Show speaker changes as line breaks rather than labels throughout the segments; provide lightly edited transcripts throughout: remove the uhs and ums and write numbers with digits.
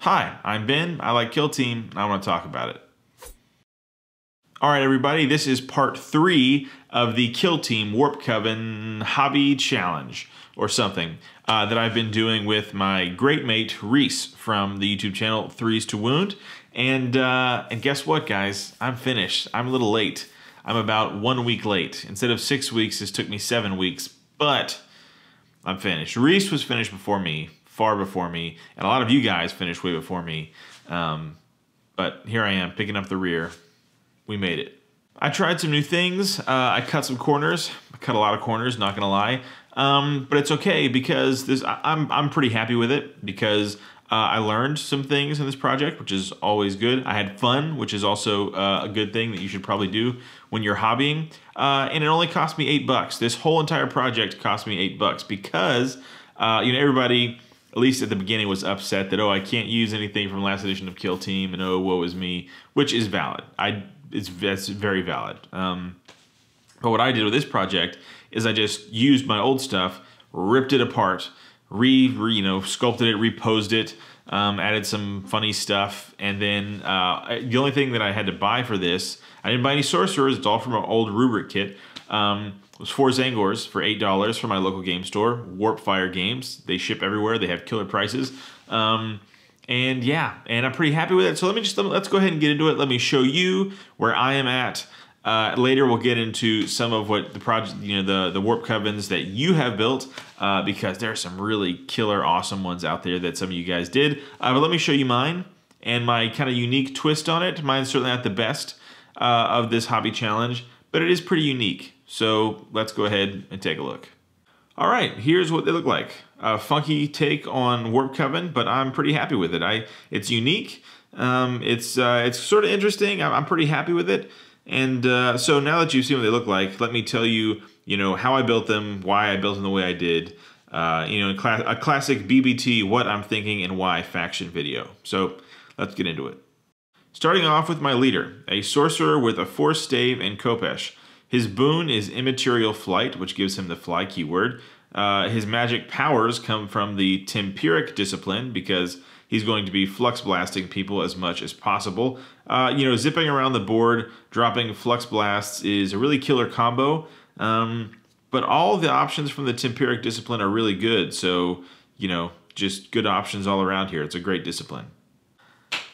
Hi, I'm Ben, I like Kill Team, and I want to talk about it. Alright everybody, this is part 3 of the Kill Team Warpcoven Hobby Challenge, or something, that I've been doing with my great mate Reese from the YouTube channel Threes to Wound. And guess what, guys? I'm finished. I'm a little late. I'm about 1 week late. Instead of 6 weeks, this took me 7 weeks, but I'm finished. Reese was finished before me, far before me, and a lot of you guys finished way before me. But here I am, picking up the rear. We made it. I tried some new things. I cut some corners. I cut a lot of corners, not gonna lie. But it's okay because I'm pretty happy with it because I learned some things in this project, which is always good. I had fun, which is also a good thing that you should probably do when you're hobbying. And it only cost me $8. This whole entire project cost me $8 because everybody, at least at the beginning, was upset that, oh, I can't use anything from last edition of Kill Team, and oh, woe is me, which is valid. That's very valid. But what I did with this project is I just used my old stuff, ripped it apart, sculpted it, reposed it, added some funny stuff, and then the only thing that I had to buy for this, I didn't buy any Sorcerers, it's all from an old Rubric kit, was 4 Zangors for $8 from my local game store, Warpfire Games. They ship everywhere, they have killer prices. And yeah, and I'm pretty happy with it. So let's go ahead and get into it. Let me show you where I am at. Later we'll get into some of what the project, the Warpcovens that you have built, because there are some really killer awesome ones out there that some of you guys did. But let me show you mine and my kind of unique twist on it. Mine's certainly not the best of this hobby challenge, but it is pretty unique. So let's go ahead and take a look. All right, here's what they look like. A funky take on Warpcoven, but I'm pretty happy with it. It's unique. It's sort of interesting. I'm pretty happy with it. And so now that you've seen what they look like, let me tell you, how I built them, why I built them the way I did. A classic BBT, what I'm thinking and why faction video. So let's get into it. Starting off with my leader, a sorcerer with a force stave and Khopesh. His boon is immaterial flight, which gives him the fly keyword. His magic powers come from the Tempiric discipline because he's going to be flux blasting people as much as possible. Zipping around the board, dropping flux blasts is a really killer combo. But all the options from the Tempiric discipline are really good. So, just good options all around here. It's a great discipline.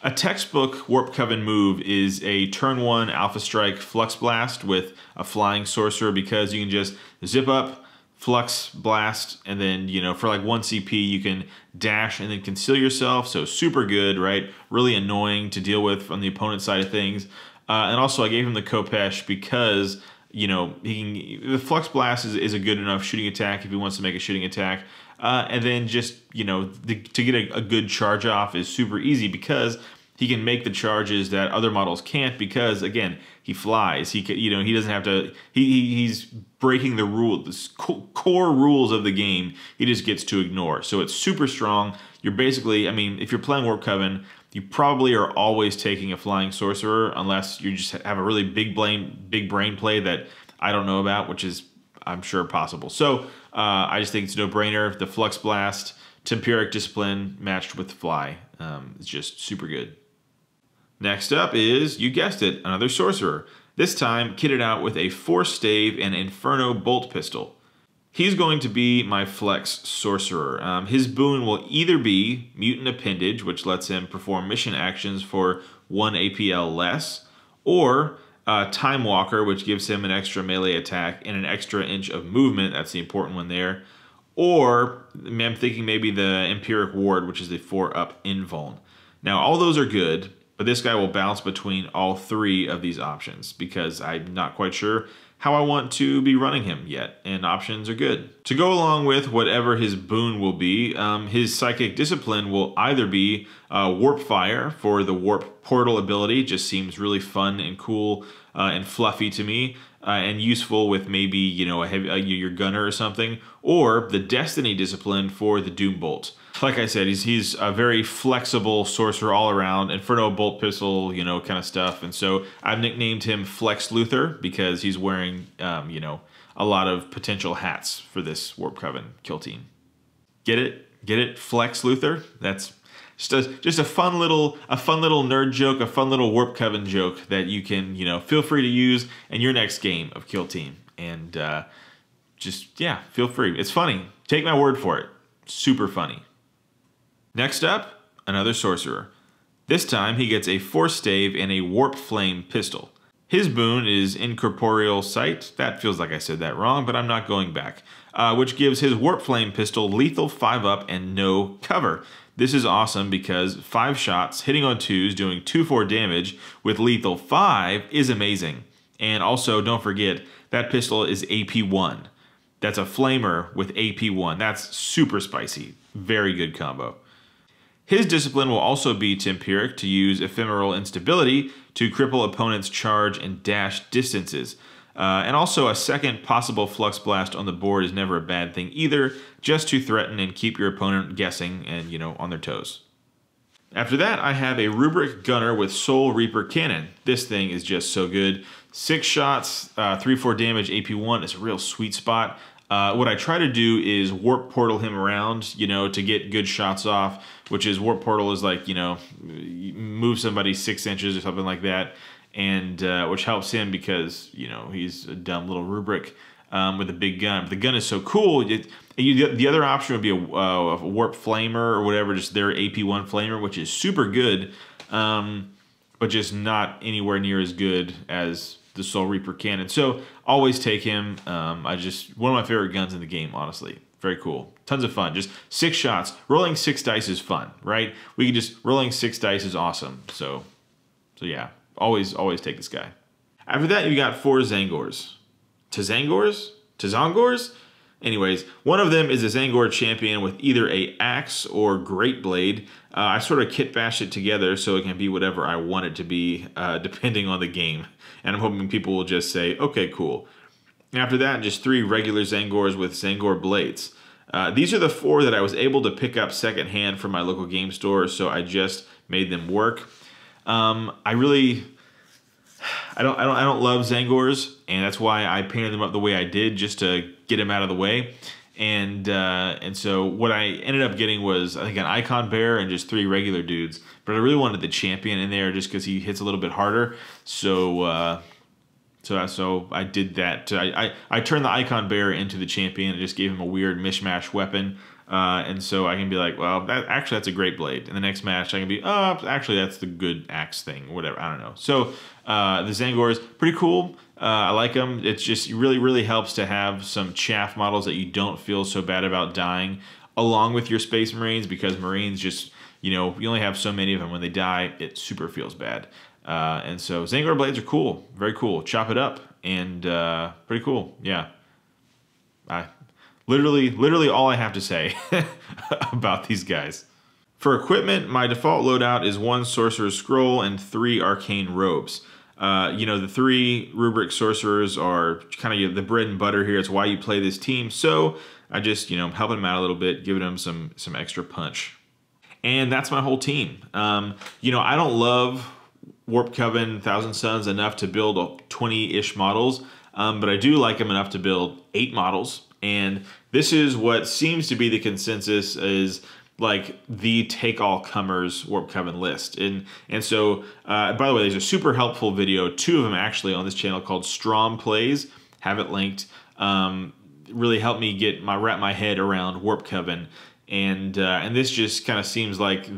A textbook Warpcoven move is a turn 1 Alpha Strike Flux Blast with a flying sorcerer because you can just zip up, Flux Blast, and then, for like 1 CP you can dash and then conceal yourself, so super good, right? Really annoying to deal with from the opponent's side of things. And also I gave him the Khopesh because, the Flux Blast is a good enough shooting attack if he wants to make a shooting attack. And then just, to get a good charge off is super easy because he can make the charges that other models can't because, again, he flies. He doesn't have to, he's breaking the core rules of the game. He just gets to ignore. So it's super strong. You're basically, if you're playing Warpcoven, you probably are always taking a flying sorcerer unless you just have a really big brain play that I don't know about, which is, I'm sure, possible. So I just think it's a no-brainer. The Flux Blast, Tempiric Discipline matched with Fly. It's just super good. Next up is, you guessed it, another Sorcerer. This time kitted out with a Force Stave and Inferno Bolt Pistol. He's going to be my Flex Sorcerer. His boon will either be Mutant Appendage, which lets him perform mission actions for 1 APL less, or Time Walker, which gives him an extra melee attack and an extra inch of movement. That's the important one there. Or I'm thinking maybe the Empiric Ward, which is the 4-up invuln. Now, all those are good, but this guy will bounce between all 3 of these options because I'm not quite sure how I want to be running him yet, and options are good. To go along with whatever his boon will be, his Psychic Discipline will either be Warp Fire for the Warp Portal ability, just seems really fun and cool and fluffy to me, and useful with maybe, your gunner or something, or the Destiny Discipline for the Doom Bolt. Like I said, he's a very flexible sorcerer all around, Inferno Bolt Pistol, kind of stuff. And so I've nicknamed him Flex Luthor because he's wearing, a lot of potential hats for this Warpcoven Kill Team. Get it? Get it? Flex Luthor? That's just a fun little nerd joke, a fun little Warpcoven joke that you can, feel free to use in your next game of Kill Team. And yeah, feel free. It's funny. Take my word for it. Super funny. Next up, another sorcerer. This time he gets a force stave and a warp flame pistol. His boon is Incorporeal Sight. That feels like I said that wrong, but I'm not going back. Which gives his Warp Flame pistol lethal 5-up and no cover. This is awesome because 5 shots hitting on 2s doing 2-4 damage with lethal 5 is amazing. And also, don't forget, that pistol is AP1. That's a flamer with AP1. That's super spicy. Very good combo. His discipline will also be Tempiric to use Ephemeral Instability to cripple opponents' charge and dash distances. And also a second possible Flux Blast on the board is never a bad thing either, just to threaten and keep your opponent guessing and, on their toes. After that, I have a Rubric Gunner with Soul Reaper Cannon. This thing is just so good. 6 shots, 3-4 damage, AP1 is a real sweet spot. What I try to do is warp portal him around, to get good shots off, which is warp portal is like, move somebody 6 inches or something like that, and which helps him because, he's a dumb little Rubric with a big gun. But the gun is so cool. The other option would be a warp flamer or whatever, just their AP1 flamer, which is super good, but just not anywhere near as good as the Soul Reaper Cannon. So always take him. One of my favorite guns in the game, honestly. Very cool. Tons of fun. Just 6 shots. Rolling 6 dice is fun, right? Rolling 6 dice is awesome. So yeah, always take this guy. After that, you got 4 Zangors. Tazangors? Anyways, one of them is a Zangor champion with either a axe or great blade. I sort of kit bash it together so it can be whatever I want it to be, depending on the game. And I'm hoping people will just say, okay, cool. After that, just 3 regular Zangors with Zangor blades. These are the 4 that I was able to pick up secondhand from my local game store, so I just made them work. I don't love Zangors, and that's why I painted them up the way I did, just to get them out of the way. And so what I ended up getting was, I think, an Icon Bear and just 3 regular dudes. But I really wanted the champion in there just because he hits a little bit harder. So I did that. I turned the Icon Bear into the champion and just gave him a weird mishmash weapon. And so I can be like, well, that's a great blade. In the next match, I can be, actually, that's the good axe thing, whatever. I don't know. So the Zangors, pretty cool. I like them. It's just really helps to have some chaff models that you don't feel so bad about dying, along with your Space Marines, because Marines just, you only have so many of them. When they die, it super feels bad. And so Zangor blades are cool. Very cool. Chop it up. And pretty cool. Yeah. Literally all I have to say about these guys. For equipment, my default loadout is 1 Sorcerer's Scroll and 3 Arcane Robes. The 3 Rubric Sorcerers are kind of the bread and butter here. It's why you play this team. So I just, helping them out a little bit, giving them some extra punch. And that's my whole team. I don't love Warpcoven Thousand Suns enough to build 20-ish models, but I do like them enough to build 8 models. And this is what seems to be the consensus is like the take-all-comers Warpcoven list. And so, by the way, there's a super helpful video, 2 of them actually on this channel, called Strom Plays. Have it linked. Really helped me wrap my head around Warpcoven. And this just kind of seems like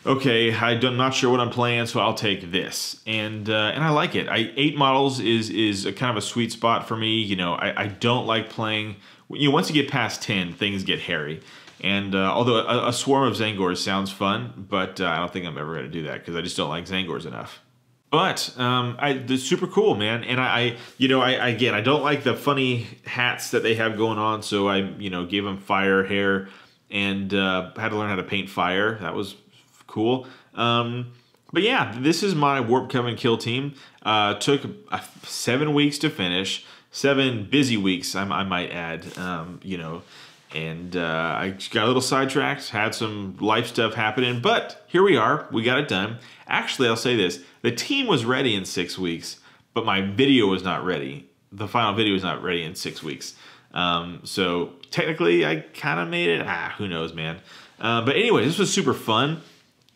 okay, I'm not sure what I'm playing, so I'll take this. And I like it. 8 models is a kind of a sweet spot for me. I don't like playing, once you get past 10, things get hairy. And although a swarm of Zangors sounds fun, but I don't think I'm ever going to do that because I just don't like Zangors enough. But they're super cool, man. And I don't like the funny hats that they have going on, so I gave them fire hair and had to learn how to paint fire. That was cool. But yeah, this is my Warpcoven Kill Team. Took 7 weeks to finish. 7 busy weeks, I might add. And I got a little sidetracked, had some life stuff happening, but here we are. We got it done. Actually, I'll say this. The team was ready in 6 weeks, but my video was not ready. The final video was not ready in 6 weeks. So technically, I kind of made it. Who knows, man. But anyway, this was super fun.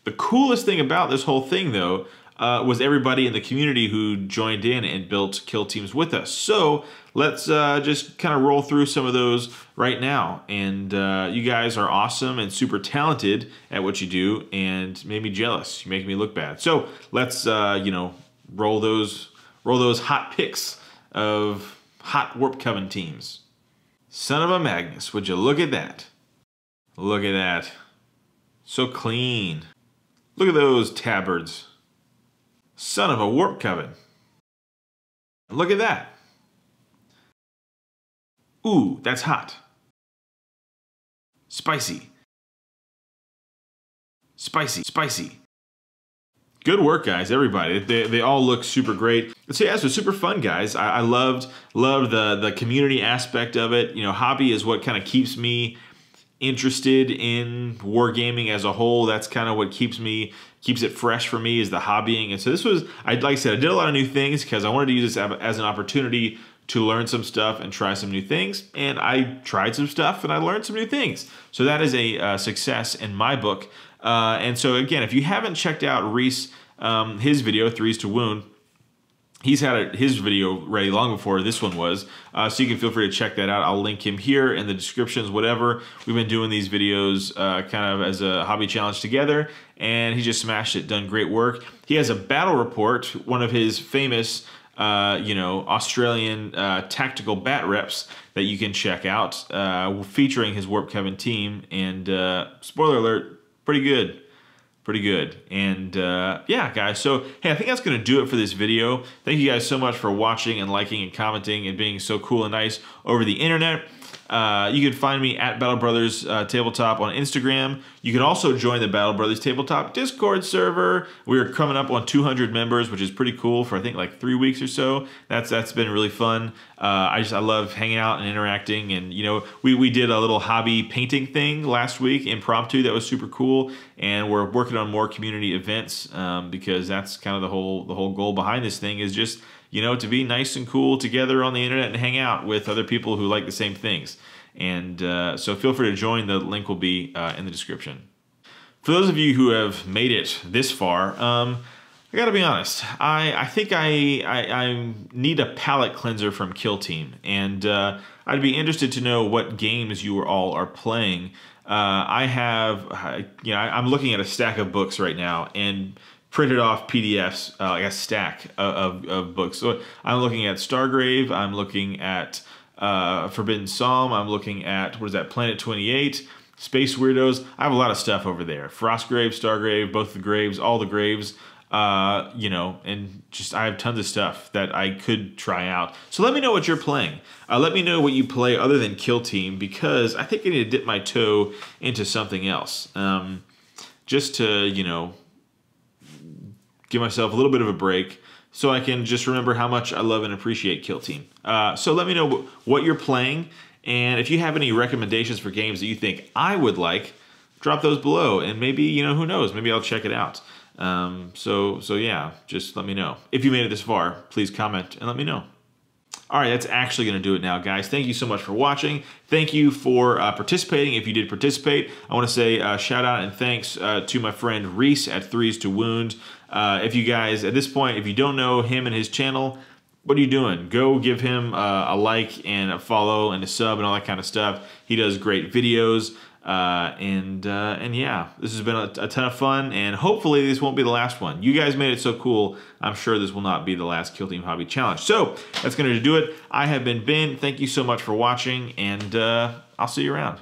The coolest thing about this whole thing, though, was everybody in the community who joined in and built kill teams with us. So let's just kind of roll through some of those right now. And you guys are awesome and super talented at what you do, and made me jealous. You make me look bad. So let's you know, roll those hot picks of hot Warpcoven teams. Son of a Magnus, would you look at that? Look at that. So clean. Look at those tabards. Son of a Warpcoven. Look at that. Ooh, that's hot. Spicy. Spicy, spicy. Good work, guys, everybody. They all look super great. So yeah, it was super fun, guys. I loved the community aspect of it. You know, hobby is what kind of keeps me interested in wargaming as a whole. That's kind of what keeps it fresh for me, is the hobbying. And so this was, like I said, I did a lot of new things because I wanted to use this as an opportunity to learn some stuff and try some new things. And I tried some stuff and I learned some new things. So that is a success in my book. And so again, if you haven't checked out Reese, his video, Threes to Wound, he's had his video ready long before this one was, so you can feel free to check that out. I'll link him here in the descriptions, whatever. We've been doing these videos kind of as a hobby challenge together, and he just smashed it, done great work. He has a battle report, one of his famous you know, Australian tactical bat reps that you can check out, featuring his Warpcoven team, and spoiler alert, pretty good. Pretty good. And yeah, guys, so hey, I think that's going to do it for this video. Thank you guys so much for watching and liking and commenting and being so cool and nice over the internet. You can find me at Battle Brothers Tabletop on Instagram. You can also join the Battle Brothers Tabletop Discord server. We're coming up on 200 members, which is pretty cool for I think like 3 weeks or so. That's been really fun. I love hanging out and interacting, and you know, we did a little hobby painting thing last week, impromptu, that was super cool, and we're working on more community events because that's kind of the whole goal behind this thing, is just, you know, to be nice and cool together on the internet and hang out with other people who like the same things. And so feel free to join. The link will be in the description. For those of you who have made it this far, I gotta be honest, I think I need a palate cleanser from Kill Team, and I'd be interested to know what games you all are playing. I have, you know, I'm looking at a stack of books right now, and printed off PDFs, like a stack of books. So I'm looking at Stargrave, I'm looking at Forbidden Psalm, I'm looking at, what is that, Planet 28, Space Weirdos. I have a lot of stuff over there. Frostgrave, Stargrave, both the graves, all the graves, you know, and just I have tons of stuff that I could try out. So let me know what you're playing. Let me know what you play other than Kill Team, because I think I need to dip my toe into something else. Just to, you know, give myself a little bit of a break so I can just remember how much I love and appreciate Kill Team. So let me know what you're playing, and if you have any recommendations for games that you think I would like, drop those below, and maybe, you know, who knows, maybe I'll check it out. So yeah, just let me know. If you made it this far, please comment and let me know. All right, that's actually going to do it now, guys. Thank you so much for watching. Thank you for participating. If you did participate, I want to say shout out and thanks to my friend Reese at Threes to Wound. If you guys, at this point, if you don't know him and his channel, what are you doing? Go give him a like and a follow and a sub and all that kind of stuff. He does great videos. And yeah, this has been a ton of fun, and hopefully this won't be the last one. You guys made it so cool. I'm sure this will not be the last Kill Team Hobby Challenge. So that's going to do it. I have been Ben. Thank you so much for watching, and I'll see you around.